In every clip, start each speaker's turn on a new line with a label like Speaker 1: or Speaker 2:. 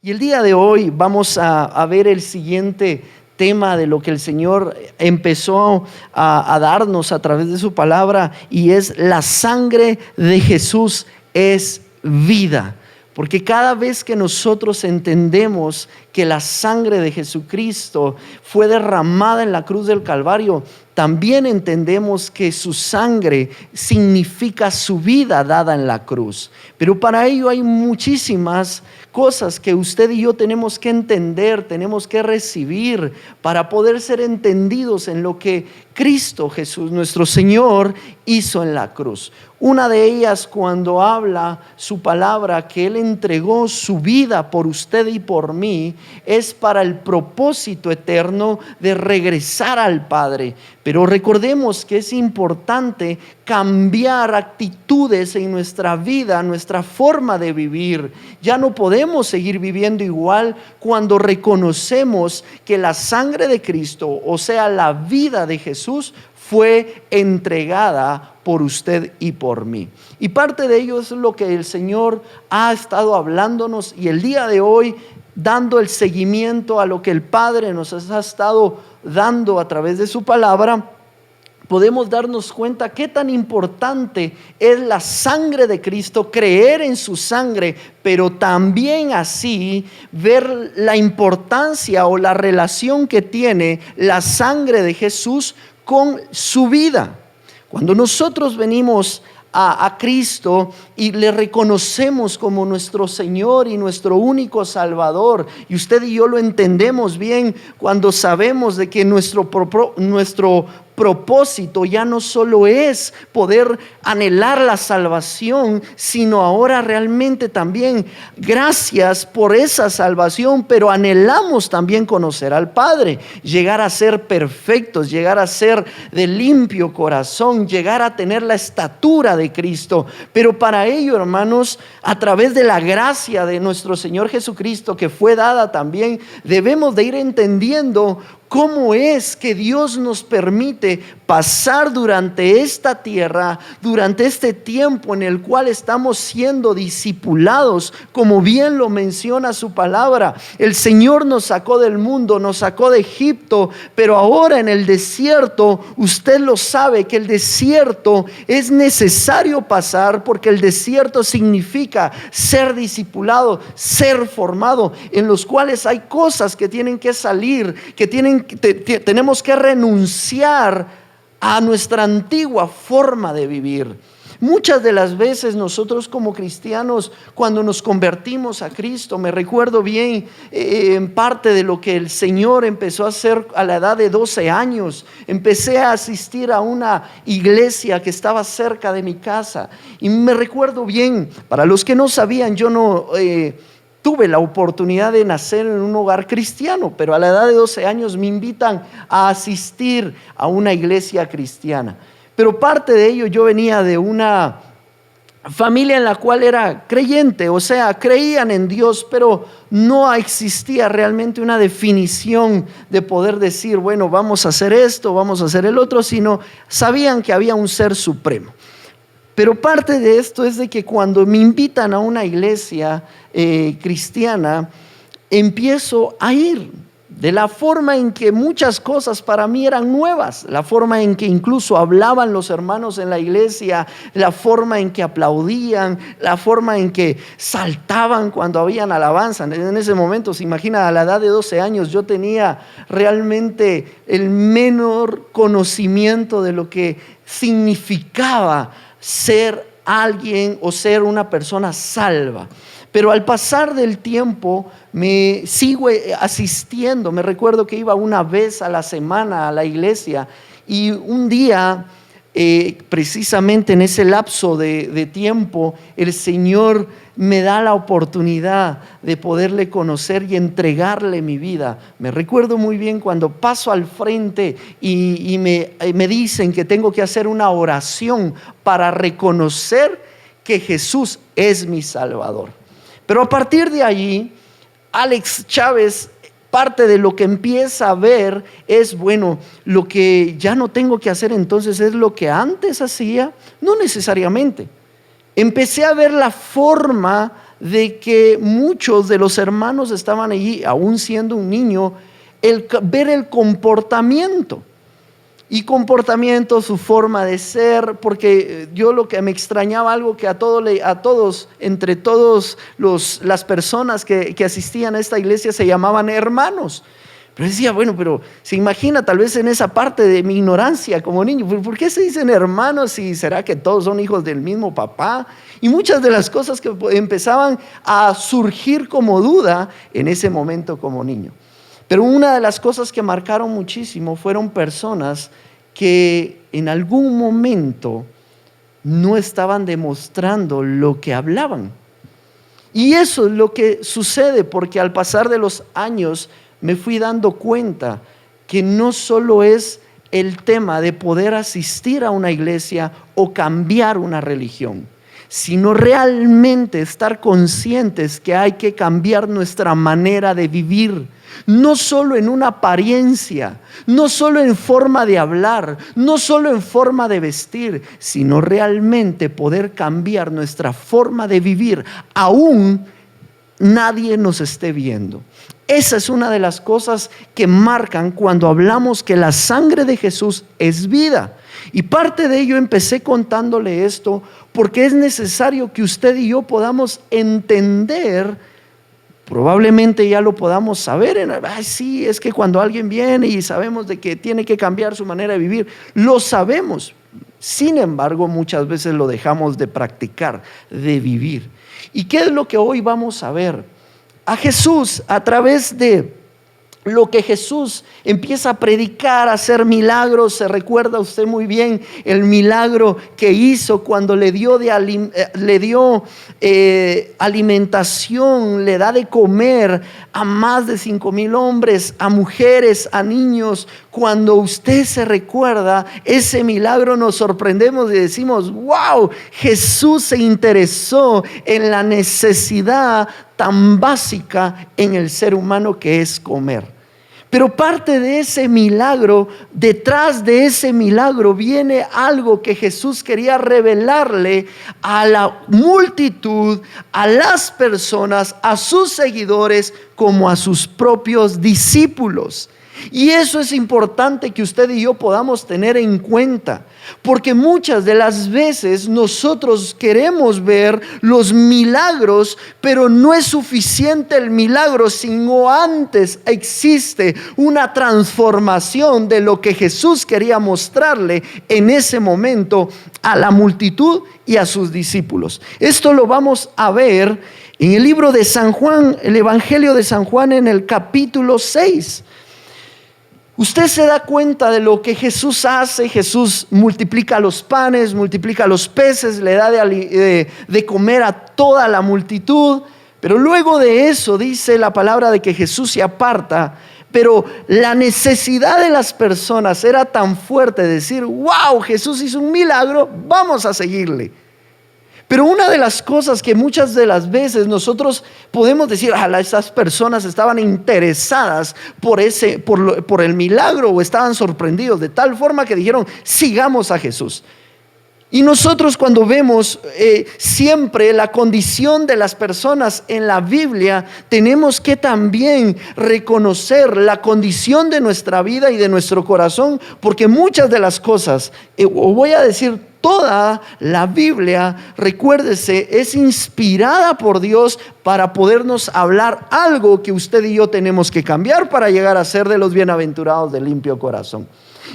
Speaker 1: Y el día de hoy vamos a ver el siguiente tema de lo que el Señor empezó a darnos a través de su palabra, y es: la sangre de Jesús es vida. Porque cada vez que nosotros entendemos que la sangre de Jesucristo fue derramada en la cruz del Calvario, también entendemos que su sangre significa su vida dada en la cruz. Pero para ello hay muchísimas cosas que usted y yo tenemos que entender, tenemos que recibir para poder ser entendidos en lo que Cristo Jesús, nuestro Señor, hizo en la cruz. Una de ellas, cuando habla su palabra que Él entregó su vida por usted y por mí, es para el propósito eterno de regresar al Padre. Pero recordemos que es importante cambiar actitudes en nuestra vida, nuestra forma de vivir. Ya no podemos seguir viviendo igual cuando reconocemos que la sangre de Cristo, o sea, la vida de Jesús, fue entregada por usted y por mí. Y parte de ello es lo que el Señor ha estado hablándonos, y el día de hoy, dando el seguimiento a lo que el Padre nos ha estado dando a través de su palabra, podemos darnos cuenta qué tan importante es la sangre de Cristo, creer en su sangre, pero también así ver la importancia o la relación que tiene la sangre de Jesús con su vida. Cuando nosotros venimos a Cristo y le reconocemos como nuestro Señor y nuestro único Salvador, y usted y yo lo entendemos bien cuando sabemos de que nuestro propósito ya no solo es poder anhelar la salvación, sino ahora realmente también, gracias por esa salvación, pero anhelamos también conocer al Padre, llegar a ser perfectos, llegar a ser de limpio corazón, llegar a tener la estatura de Cristo. Pero para ello, hermanos, a través de la gracia de nuestro Señor Jesucristo, que fue dada también, debemos de ir entendiendo cómo es que Dios nos permite pasar durante esta tierra, durante este tiempo en el cual estamos siendo discipulados, como bien lo menciona su palabra. El Señor nos sacó del mundo, nos sacó de Egipto, pero ahora en el desierto, usted lo sabe que el desierto es necesario pasar, porque el desierto significa ser discipulado, ser formado, en los cuales hay cosas que tienen que salir, que tenemos que renunciar a nuestra antigua forma de vivir. Muchas de las veces nosotros como cristianos, cuando nos convertimos a Cristo, me recuerdo bien en parte de lo que el Señor empezó a hacer a la edad de 12 años. Empecé a asistir a una iglesia que estaba cerca de mi casa, y me recuerdo bien, para los que no sabían, yo no tuve la oportunidad de nacer en un hogar cristiano, pero a la edad de 12 años me invitan a asistir a una iglesia cristiana. Pero parte de ello, yo venía de una familia en la cual era creyente, o sea, creían en Dios, pero no existía realmente una definición de poder decir, bueno, vamos a hacer esto, vamos a hacer el otro, sino sabían que había un ser supremo. Pero parte de esto es de que cuando me invitan a una iglesia cristiana, empiezo a ir de la forma en que muchas cosas para mí eran nuevas, la forma en que incluso hablaban los hermanos en la iglesia, la forma en que aplaudían, la forma en que saltaban cuando habían alabanza. En ese momento, se imagina, a la edad de 12 años yo tenía realmente el menor conocimiento de lo que significaba ser alguien o ser una persona salva. Pero al pasar del tiempo me sigo asistiendo. Me recuerdo que iba una vez a la semana a la iglesia, y un día, precisamente en ese lapso de tiempo, el Señor me da la oportunidad de poderle conocer y entregarle mi vida. Me recuerdo muy bien cuando paso al frente y me dicen que tengo que hacer una oración para reconocer que Jesús es mi Salvador. Pero a partir de allí, Alex Chávez, parte de lo que empieza a ver es, bueno, lo que ya no tengo que hacer entonces es lo que antes hacía. No necesariamente. Empecé a ver la forma de que muchos de los hermanos estaban allí, aún siendo un niño, ver el comportamiento. Y comportamiento, su forma de ser, porque yo lo que me extrañaba algo que a todos, entre todos las personas que asistían a esta iglesia se llamaban hermanos. Pero decía, bueno, pero se imagina tal vez en esa parte de mi ignorancia como niño, ¿por qué se dicen hermanos y será que todos son hijos del mismo papá? Y muchas de las cosas que empezaban a surgir como duda en ese momento como niño. Pero una de las cosas que marcaron muchísimo fueron personas que en algún momento no estaban demostrando lo que hablaban. Y eso es lo que sucede, porque al pasar de los años me fui dando cuenta que no solo es el tema de poder asistir a una iglesia o cambiar una religión, sino realmente estar conscientes que hay que cambiar nuestra manera de vivir, no solo en una apariencia, no solo en forma de hablar, no solo en forma de vestir, sino realmente poder cambiar nuestra forma de vivir, aún nadie nos esté viendo. Esa es una de las cosas que marcan cuando hablamos que la sangre de Jesús es vida. Y parte de ello empecé contándole esto porque es necesario que usted y yo podamos entender, probablemente ya lo podamos saber, sí, es que cuando alguien viene y sabemos de que tiene que cambiar su manera de vivir, lo sabemos. Sin embargo, muchas veces lo dejamos de practicar, de vivir. ¿Y qué es lo que hoy vamos a ver? A Jesús, a través de lo que Jesús empieza a predicar, a hacer milagros. Se recuerda usted muy bien el milagro que hizo cuando le dio alimentación, le da de comer a más de 5,000 hombres, a mujeres, a niños. Cuando usted se recuerda ese milagro, nos sorprendemos y decimos, wow, Jesús se interesó en la necesidad tan básica en el ser humano que es comer. Pero parte de ese milagro, detrás de ese milagro viene algo que Jesús quería revelarle a la multitud, a las personas, a sus seguidores, como a sus propios discípulos. Y eso es importante que usted y yo podamos tener en cuenta, porque muchas de las veces nosotros queremos ver los milagros, pero no es suficiente el milagro, sino antes existe una transformación de lo que Jesús quería mostrarle en ese momento a la multitud y a sus discípulos. Esto lo vamos a ver en el libro de San Juan, el Evangelio de San Juan, en el capítulo 6. Usted se da cuenta de lo que Jesús hace. Jesús multiplica los panes, multiplica los peces, le da de comer a toda la multitud. Pero luego de eso dice la palabra de que Jesús se aparta. Pero la necesidad de las personas era tan fuerte de decir, wow, Jesús hizo un milagro, vamos a seguirle. Pero una de las cosas que muchas de las veces nosotros podemos decir, estas personas estaban interesadas por el milagro o estaban sorprendidos de tal forma que dijeron, sigamos a Jesús. Y nosotros cuando vemos siempre la condición de las personas en la Biblia, tenemos que también reconocer la condición de nuestra vida y de nuestro corazón, porque muchas de las cosas, o voy a decir toda la Biblia, recuérdese, es inspirada por Dios para podernos hablar algo que usted y yo tenemos que cambiar para llegar a ser de los bienaventurados de limpio corazón.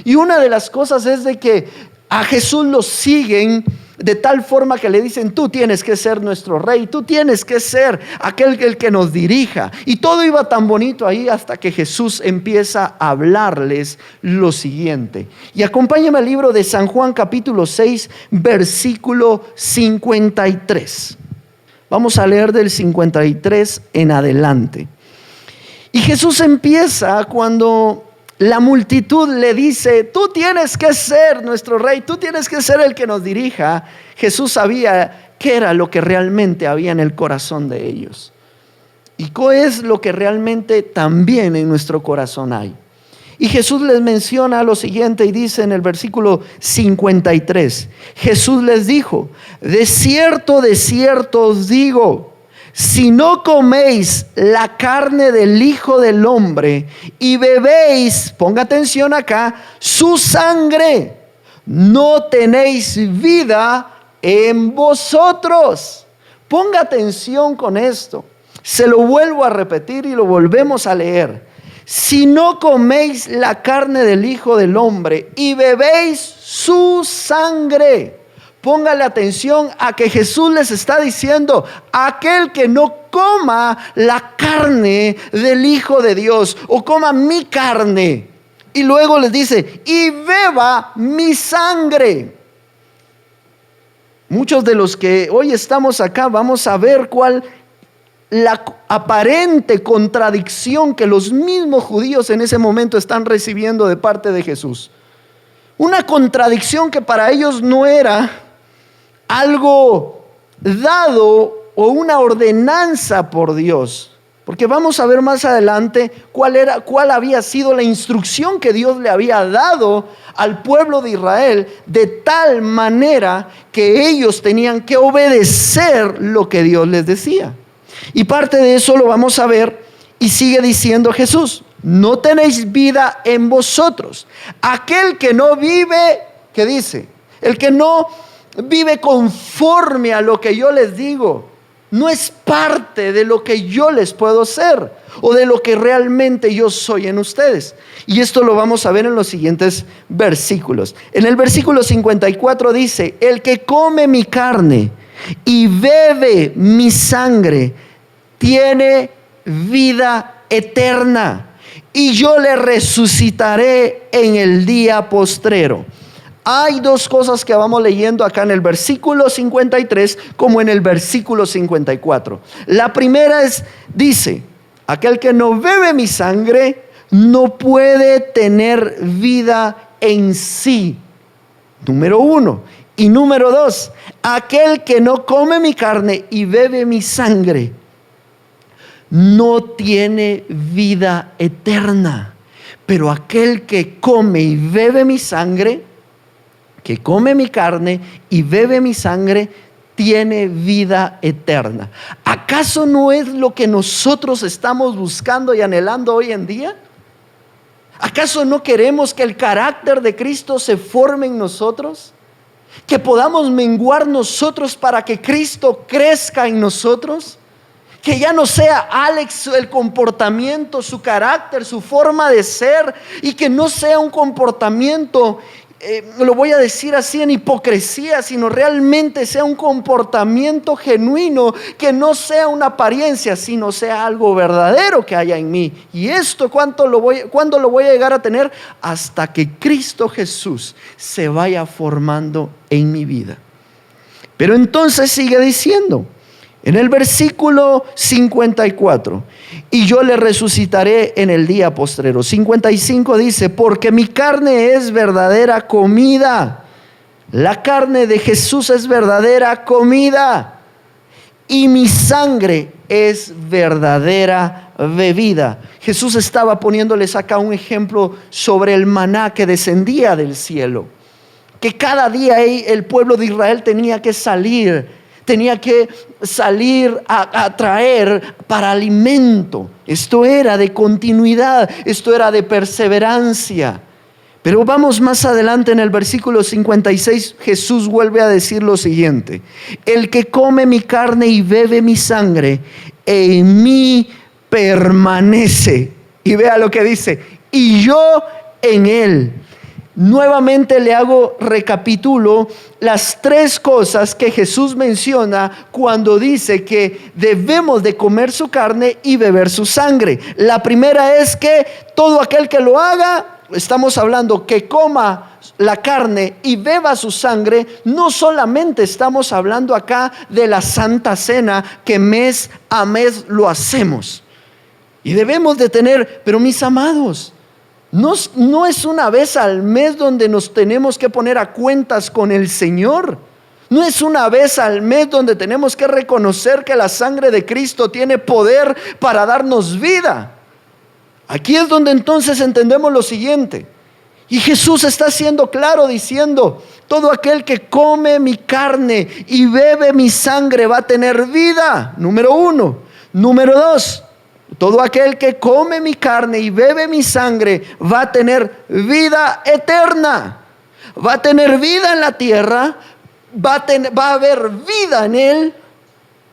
Speaker 1: Y una de las cosas es de que a Jesús lo siguen de tal forma que le dicen, tú tienes que ser nuestro rey, tú tienes que ser aquel que nos dirija. Y todo iba tan bonito ahí hasta que Jesús empieza a hablarles lo siguiente. Y acompáñame al libro de San Juan capítulo 6, versículo 53. Vamos a leer del 53 en adelante. Y Jesús empieza cuando la multitud le dice, tú tienes que ser nuestro rey, tú tienes que ser el que nos dirija. Jesús sabía qué era lo que realmente había en el corazón de ellos y qué es lo que realmente también en nuestro corazón hay. Y Jesús les menciona lo siguiente y dice en el versículo 53, Jesús les dijo, de cierto os digo, si no coméis la carne del Hijo del Hombre y bebéis, ponga atención acá, su sangre, no tenéis vida en vosotros. Ponga atención con esto. Se lo vuelvo a repetir y lo volvemos a leer. Si no coméis la carne del Hijo del Hombre y bebéis su sangre. Póngale atención a que Jesús les está diciendo: aquel que no coma la carne del Hijo de Dios o coma mi carne. Y luego les dice: y beba mi sangre. Muchos de los que hoy estamos acá vamos a ver cuál la aparente contradicción que los mismos judíos en ese momento están recibiendo de parte de Jesús. Una contradicción que para ellos no era algo dado o una ordenanza por Dios, porque vamos a ver más adelante cuál había sido la instrucción que Dios le había dado al pueblo de Israel, de tal manera que ellos tenían que obedecer lo que Dios les decía. Y parte de eso lo vamos a ver, y sigue diciendo Jesús: no tenéis vida en vosotros. Aquel que no vive, ¿qué dice? El que no vive conforme a lo que yo les digo, no es parte de lo que yo les puedo hacer o de lo que realmente yo soy en ustedes. Y esto lo vamos a ver en los siguientes versículos. En el versículo 54 dice: el que come mi carne y bebe mi sangre tiene vida eterna, y yo le resucitaré en el día postrero. Hay dos cosas que vamos leyendo acá en el versículo 53 como en el versículo 54. La primera dice: aquel que no bebe mi sangre no puede tener vida en sí. Número 1. Y número 2, aquel que no come mi carne y bebe mi sangre no tiene vida eterna. Pero aquel que come y bebe mi sangre, que come mi carne y bebe mi sangre, tiene vida eterna. ¿Acaso no es lo que nosotros estamos buscando y anhelando hoy en día? ¿Acaso no queremos que el carácter de Cristo se forme en nosotros? ¿Que podamos menguar nosotros para que Cristo crezca en nosotros? Que ya no sea Alex el comportamiento, su carácter, su forma de ser, y que no sea un comportamiento, lo voy a decir así, en hipocresía, sino realmente sea un comportamiento genuino, que no sea una apariencia, sino sea algo verdadero que haya en mí. Y esto, ¿cuándo lo voy a llegar a tener? Hasta que Cristo Jesús se vaya formando en mi vida. Pero entonces sigue diciendo en el versículo 54: y yo le resucitaré en el día postrero. 55 dice: porque mi carne es verdadera comida. La carne de Jesús es verdadera comida, y mi sangre es verdadera bebida. Jesús estaba poniéndoles acá un ejemplo sobre el maná que descendía del cielo, que cada día el pueblo de Israel tenía que salir a traer para alimento. Esto era de continuidad, esto era de perseverancia. Pero vamos más adelante en el versículo 56, Jesús vuelve a decir lo siguiente: el que come mi carne y bebe mi sangre, en mí permanece. Y vea lo que dice: y yo en él. Nuevamente recapitulo las tres cosas que Jesús menciona cuando dice que debemos de comer su carne y beber su sangre. La primera es que todo aquel que lo haga, estamos hablando que coma la carne y beba su sangre. No solamente estamos hablando acá de la Santa Cena, que mes a mes lo hacemos y debemos de tener, pero mis amados, no es una vez al mes donde nos tenemos que poner a cuentas con el Señor. No es una vez al mes donde tenemos que reconocer que la sangre de Cristo tiene poder para darnos vida. Aquí es donde entonces entendemos lo siguiente: Y Jesús está siendo claro diciendo: todo aquel que come mi carne y bebe mi sangre va a tener vida. Número 1. Número 2. Todo aquel que come mi carne y bebe mi sangre va a tener vida eterna. Va a tener vida en la tierra, va a haber vida en él,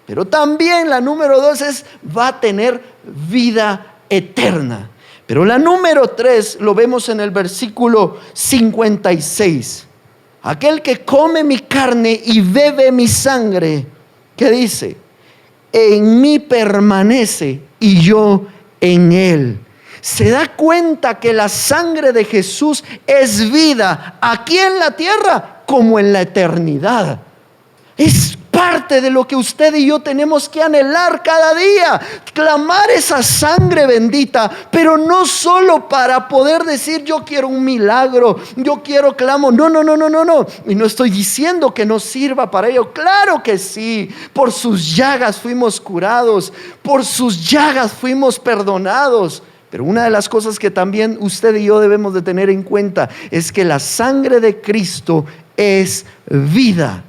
Speaker 1: pero también la número 2 es: va a tener vida eterna. Pero la número 3 lo vemos en el versículo 56. Aquel que come mi carne y bebe mi sangre, ¿qué dice? En mí permanece y yo en él. Se da cuenta que la sangre de Jesús es vida aquí en la tierra como en la eternidad. Es parte de lo que usted y yo tenemos que anhelar cada día, clamar esa sangre bendita, pero no solo para poder decir: yo quiero un milagro, yo clamo. No. Y no estoy diciendo que no sirva para ello. Claro que sí. Por sus llagas fuimos curados, por sus llagas fuimos perdonados. Pero una de las cosas que también usted y yo debemos de tener en cuenta es que la sangre de Cristo es vida.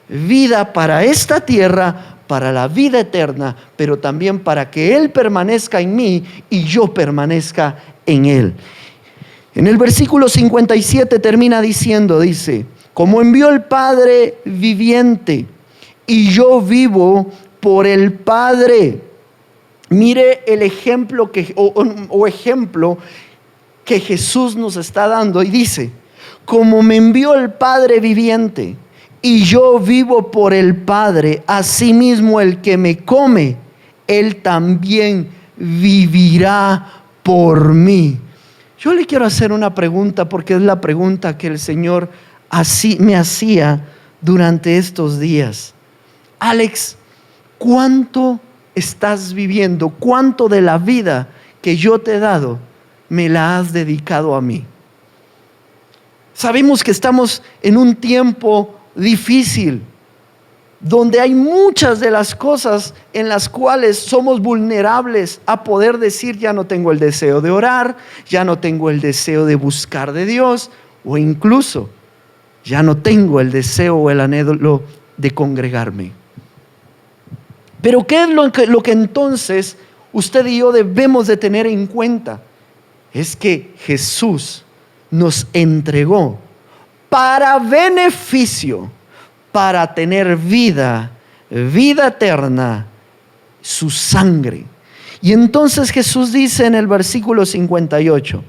Speaker 1: Vida para esta tierra, para la vida eterna, pero también para que Él permanezca en mí y yo permanezca en Él. En el versículo 57 termina diciendo, dice: como envió el Padre viviente y yo vivo por el Padre. Mire el ejemplo ejemplo que Jesús nos está dando, y dice: como me envió el Padre viviente y yo vivo por el Padre, asimismo el que me come, él también vivirá por mí. Yo le quiero hacer una pregunta, porque es la pregunta que el Señor me hacía durante estos días. Alex, ¿cuánto estás viviendo? ¿Cuánto de la vida que yo te he dado me la has dedicado a mí? Sabemos que estamos en un tiempo difícil, donde hay muchas de las cosas en las cuales somos vulnerables a poder decir: ya no tengo el deseo de orar, ya no tengo el deseo de buscar de Dios, o incluso ya no tengo el deseo o el anhelo de congregarme. Pero ¿qué es lo que entonces usted y yo debemos de tener en cuenta? Es que Jesús nos entregó para beneficio, para tener vida eterna, su sangre. Y entonces Jesús dice en el versículo 58: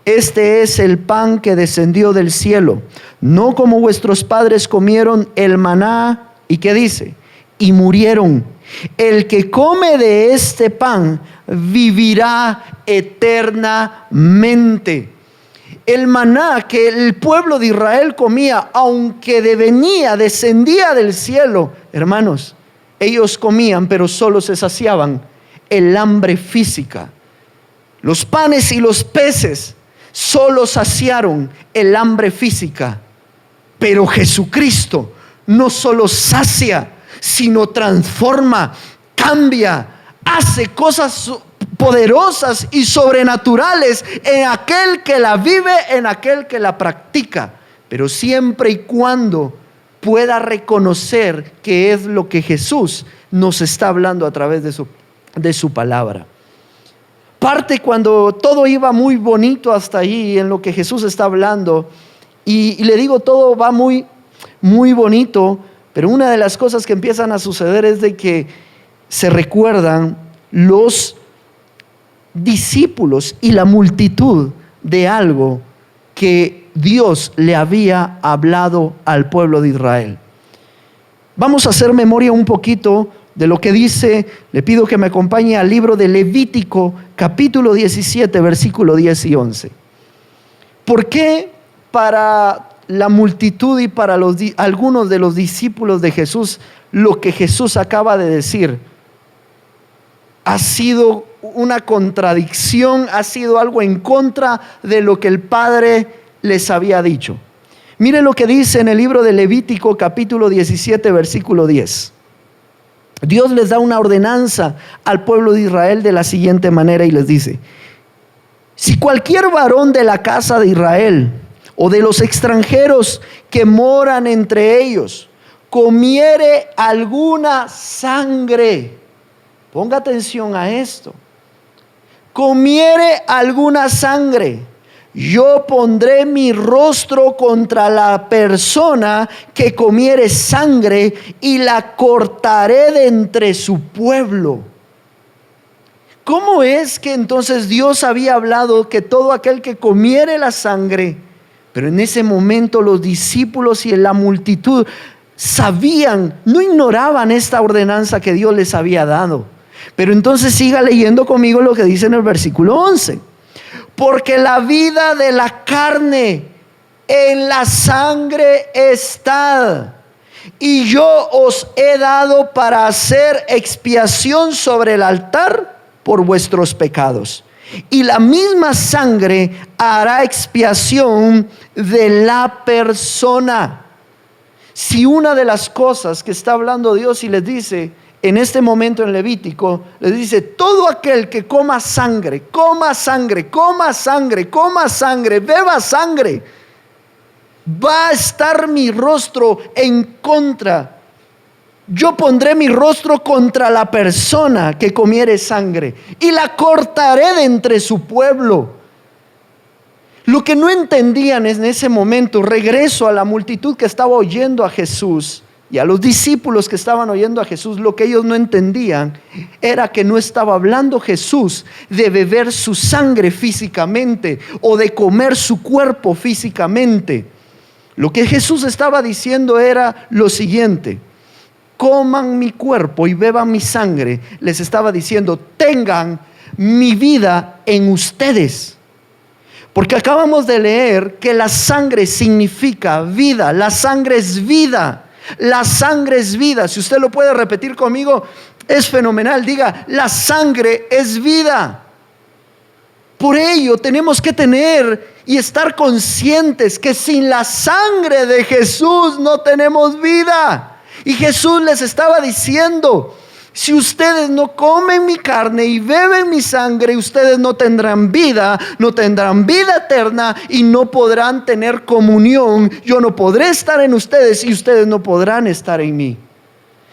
Speaker 1: este es el pan que descendió del cielo, no como vuestros padres comieron el maná. ¿Y qué dice? Y murieron. El que come de este pan vivirá eternamente. El maná que el pueblo de Israel comía, aunque descendía del cielo, hermanos, ellos comían, pero solo se saciaban el hambre física. Los panes y los peces solo saciaron el hambre física. Pero Jesucristo no solo sacia, sino transforma, cambia, hace cosas poderosas y sobrenaturales en aquel que la vive, en aquel que la practica, pero siempre y cuando pueda reconocer que es lo que Jesús nos está hablando a través de su palabra. Parte cuando todo iba muy bonito hasta ahí en lo que Jesús está hablando, y le digo, todo va muy, muy bonito, pero una de las cosas que empiezan a suceder es de que se recuerdan los discípulos y la multitud de algo que Dios le había hablado al pueblo de Israel. Vamos a hacer memoria un poquito de lo que dice. Le pido que me acompañe al libro de Levítico, capítulo 17, versículo 10 y 11. ¿Por qué para la multitud y para algunos de los discípulos de Jesús lo que Jesús acaba de decir ha sido una contradicción, ha sido algo en contra de lo que el Padre les había dicho? Mire lo que dice en el libro de Levítico, capítulo 17, versículo 10. Dios les da una ordenanza al pueblo de Israel de la siguiente manera y les dice: Si cualquier varón de la casa de Israel o de los extranjeros que moran entre ellos comiere alguna sangre, ponga atención a esto, comiere alguna sangre, yo pondré mi rostro contra la persona que comiere sangre y la cortaré de entre su pueblo. ¿Cómo es que entonces Dios había hablado que todo aquel que comiere la sangre? Pero en ese momento los discípulos y la multitud sabían, no ignoraban esta ordenanza que Dios les había dado. Pero entonces siga leyendo conmigo lo que dice en el versículo 11. Porque la vida de la carne en la sangre está, y yo os he dado para hacer expiación sobre el altar por vuestros pecados. Y la misma sangre hará expiación de la persona. Si una de las cosas que está hablando Dios y les dice en este momento en Levítico, les dice: todo aquel que coma sangre, coma sangre, coma sangre, coma sangre, beba sangre, va a estar mi rostro en contra. Yo pondré mi rostro contra la persona que comiere sangre y la cortaré de entre su pueblo. Lo que no entendían en ese momento, regreso a la multitud que estaba oyendo a Jesús y a los discípulos que estaban oyendo a Jesús, lo que ellos no entendían era que no estaba hablando Jesús de beber su sangre físicamente o de comer su cuerpo físicamente. Lo que Jesús estaba diciendo era lo siguiente: coman mi cuerpo y beban mi sangre. Les estaba diciendo: tengan mi vida en ustedes. Porque acabamos de leer que la sangre significa vida. La sangre es vida. La sangre es vida. Si usted lo puede repetir conmigo, es fenomenal. Diga: la sangre es vida. Por ello tenemos que tener y estar conscientes que sin la sangre de Jesús no tenemos vida. Y Jesús les estaba diciendo: si ustedes no comen mi carne y beben mi sangre, ustedes no tendrán vida eterna y no podrán tener comunión. Yo no podré estar en ustedes y ustedes no podrán estar en mí.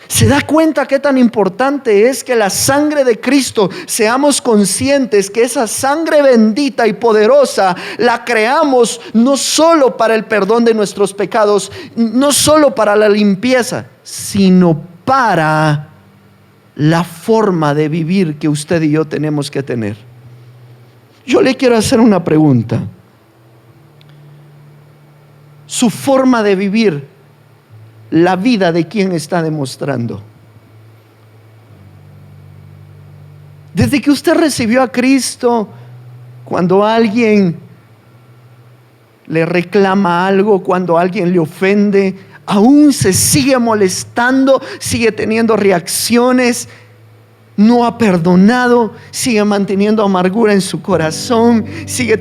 Speaker 1: ¿Se da cuenta qué tan importante es que la sangre de Cristo, seamos conscientes que esa sangre bendita y poderosa la creamos no solo para el perdón de nuestros pecados, no solo para la limpieza, sino para la forma de vivir que usted y yo tenemos que tener? Yo le quiero hacer una pregunta. Su forma de vivir, la vida de quién está demostrando. Desde que usted recibió a Cristo, cuando alguien le reclama algo, cuando alguien le ofende, aún se sigue molestando, sigue teniendo reacciones, no ha perdonado, sigue manteniendo amargura en su corazón, sigue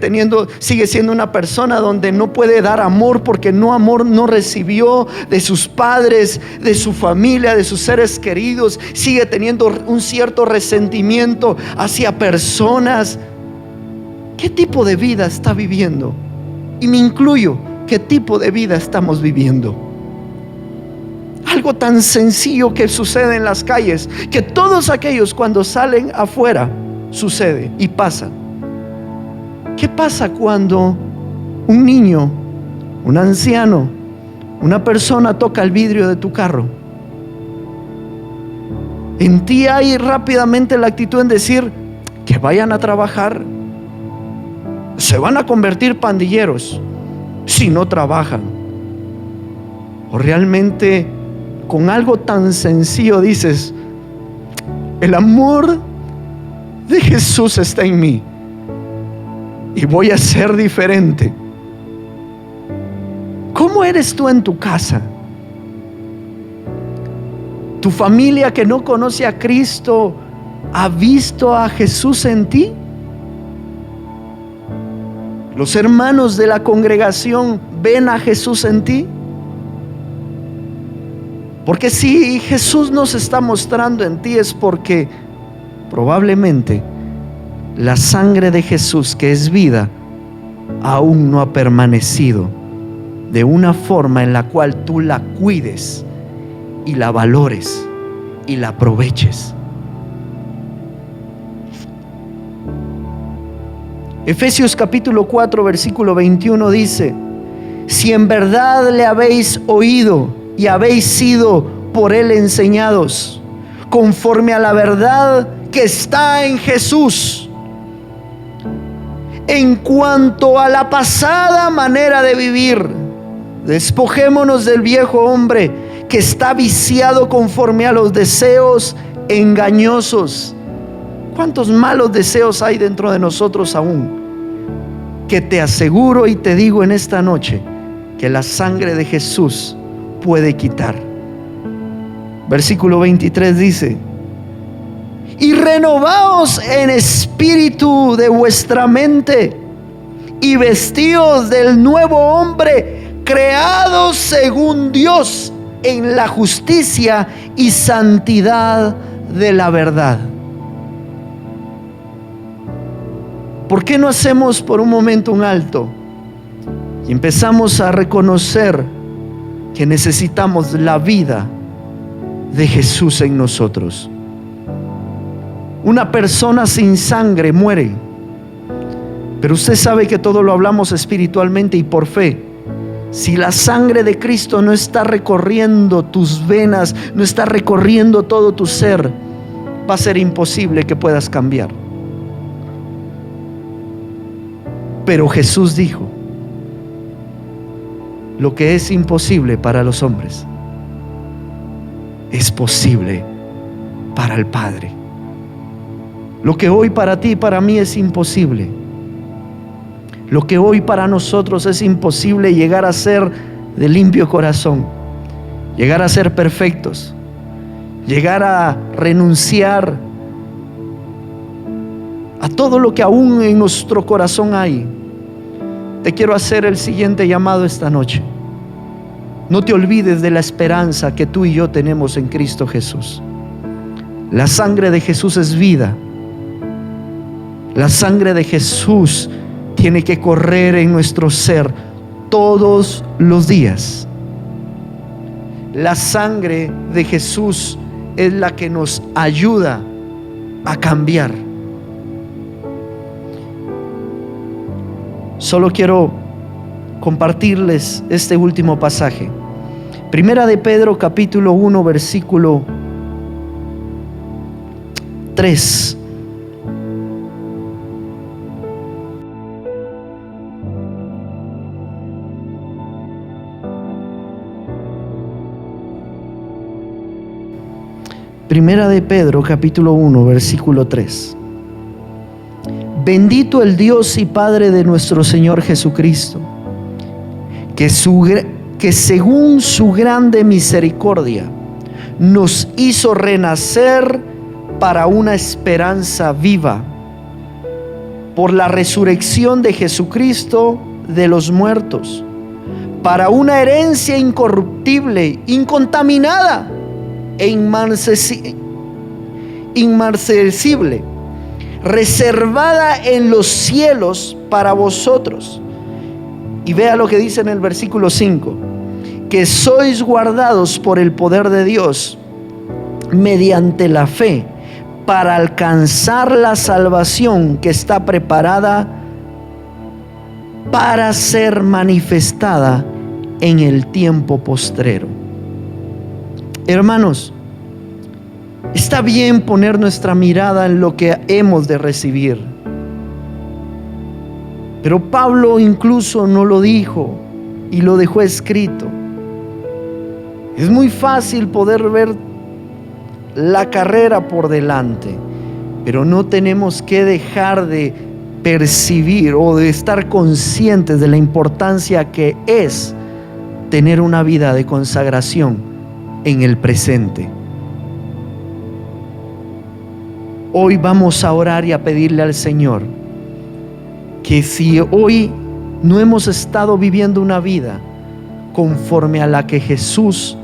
Speaker 1: siendo una persona donde no puede dar amor porque amor no recibió de sus padres, de su familia, de sus seres queridos, sigue teniendo un cierto resentimiento hacia personas. ¿Qué tipo de vida está viviendo? Y me incluyo, ¿qué tipo de vida estamos viviendo? Algo tan sencillo que sucede en las calles, que todos aquellos cuando salen afuera sucede y pasa. ¿Qué pasa cuando un niño, un anciano, una persona toca el vidrio de tu carro? En ti hay rápidamente la actitud en decir: que vayan a trabajar, se van a convertir pandilleros si no trabajan. O realmente con algo tan sencillo dices: el amor de Jesús está en mí y voy a ser diferente. ¿Cómo eres tú en tu casa? ¿Tu familia que no conoce a Cristo ha visto a Jesús en ti? ¿Los hermanos de la congregación ven a Jesús en ti? Porque si Jesús nos está mostrando en ti, es porque probablemente la sangre de Jesús, que es vida, aún no ha permanecido de una forma en la cual tú la cuides y la valores y la aproveches. Efesios capítulo 4 versículo 21 dice: si en verdad le habéis oído y habéis sido por él enseñados, conforme a la verdad que está en Jesús, en cuanto a la pasada manera de vivir, despojémonos del viejo hombre que está viciado conforme a los deseos engañosos. ¿Cuántos malos deseos hay dentro de nosotros aún? Que te aseguro y te digo en esta noche que la sangre de Jesús puede quitar. Versículo 23 dice: y renovaos en espíritu de vuestra mente, y vestíos del nuevo hombre, creado según Dios en la justicia y santidad de la verdad. ¿Por qué no hacemos por un momento un alto y empezamos a reconocer que necesitamos la vida de Jesús en nosotros? Una persona sin sangre muere, pero usted sabe que todo lo hablamos espiritualmente y por fe. Si la sangre de Cristo no está recorriendo tus venas, no está recorriendo todo tu ser, va a ser imposible que puedas cambiar. Pero Jesús dijo: lo que es imposible para los hombres es posible para el Padre. Lo que hoy para ti y para mí es imposible, lo que hoy para nosotros es imposible, llegar a ser de limpio corazón, llegar a ser perfectos, llegar a renunciar a todo lo que aún en nuestro corazón hay. Te quiero hacer el siguiente llamado esta noche: no te olvides de la esperanza que tú y yo tenemos en Cristo Jesús. La sangre de Jesús es vida. La sangre de Jesús tiene que correr en nuestro ser todos los días. La sangre de Jesús es la que nos ayuda a cambiar. Solo quiero compartirles este último pasaje. Primera de Pedro capítulo 1 versículo 3. Primera de Pedro capítulo 1 versículo 3. Bendito el Dios y Padre de nuestro Señor Jesucristo, que según su grande misericordia nos hizo renacer para una esperanza viva por la resurrección de Jesucristo de los muertos, para una herencia incorruptible, incontaminada e inmarcesible, reservada en los cielos para vosotros. Y vea lo que dice en el versículo 5: que sois guardados por el poder de Dios mediante la fe, para alcanzar la salvación que está preparada para ser manifestada en el tiempo postrero. Hermanos, está bien poner nuestra mirada en lo que hemos de recibir, pero Pablo incluso no lo dijo y lo dejó escrito. Es muy fácil poder ver la carrera por delante, pero no tenemos que dejar de percibir o de estar conscientes de la importancia que es tener una vida de consagración en el presente. Hoy vamos a orar y a pedirle al Señor que si hoy no hemos estado viviendo una vida conforme a la que Jesús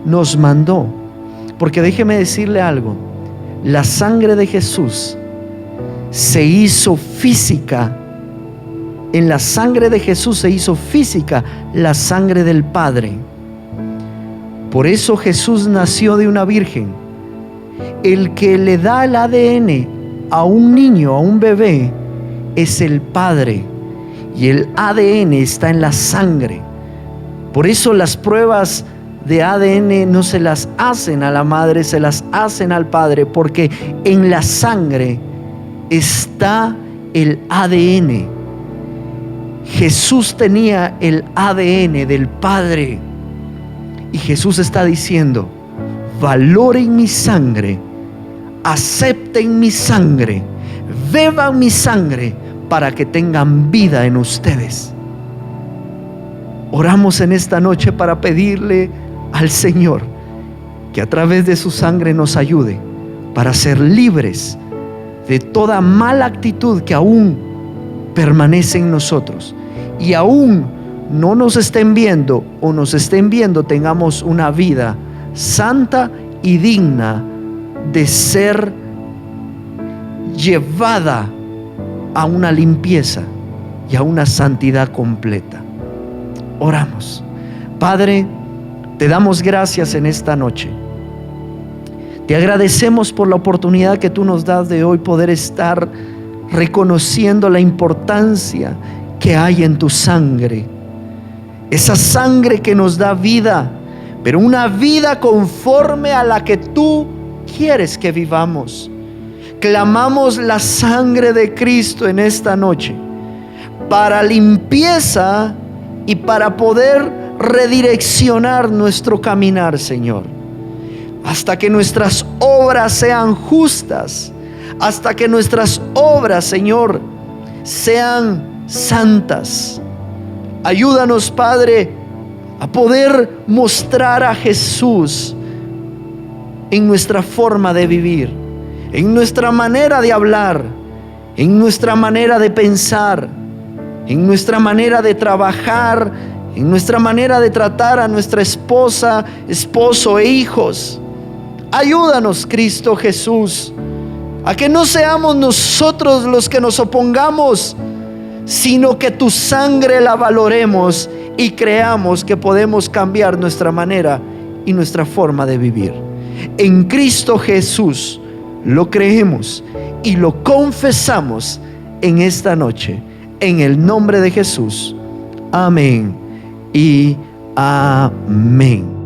Speaker 1: nos mandó, porque déjeme decirle algo: la sangre de Jesús se hizo física. En la sangre de Jesús se hizo física la sangre del Padre. Por eso Jesús nació de una virgen. El que le da el ADN a un niño, a un bebé, es el Padre. Y el ADN está en la sangre. Por eso las pruebas de ADN no se las hacen a la madre, se las hacen al Padre, porque en la sangre está el ADN. Jesús tenía el ADN del Padre. Y Jesús está diciendo: valoren mi sangre, acepten mi sangre, beban mi sangre para que tengan vida en ustedes. Oramos en esta noche para pedirle al Señor que a través de su sangre nos ayude para ser libres de toda mala actitud que aún permanece en nosotros, y aún no nos estén viendo o nos estén viendo, tengamos una vida santa y digna de ser llevada a una limpieza y a una santidad completa. Oramos. Padre, te damos gracias en esta noche. Te agradecemos por la oportunidad que tú nos das de hoy poder estar reconociendo la importancia que hay en tu sangre. Esa sangre que nos da vida, pero una vida conforme a la que tú quieres que vivamos. Clamamos la sangre de Cristo en esta noche para limpieza y para poder redireccionar nuestro caminar, Señor, hasta que nuestras obras sean justas, hasta que nuestras obras, Señor, sean santas. Ayúdanos, Padre, a poder mostrar a Jesús en nuestra forma de vivir, en nuestra manera de hablar, en nuestra manera de pensar, en nuestra manera de trabajar, en nuestra manera de tratar a nuestra esposa, esposo e hijos. Ayúdanos, Cristo Jesús, a que no seamos nosotros los que nos opongamos, sino que tu sangre la valoremos y creamos que podemos cambiar nuestra manera y nuestra forma de vivir. En Cristo Jesús lo creemos y lo confesamos en esta noche, en el nombre de Jesús. Amén y amén.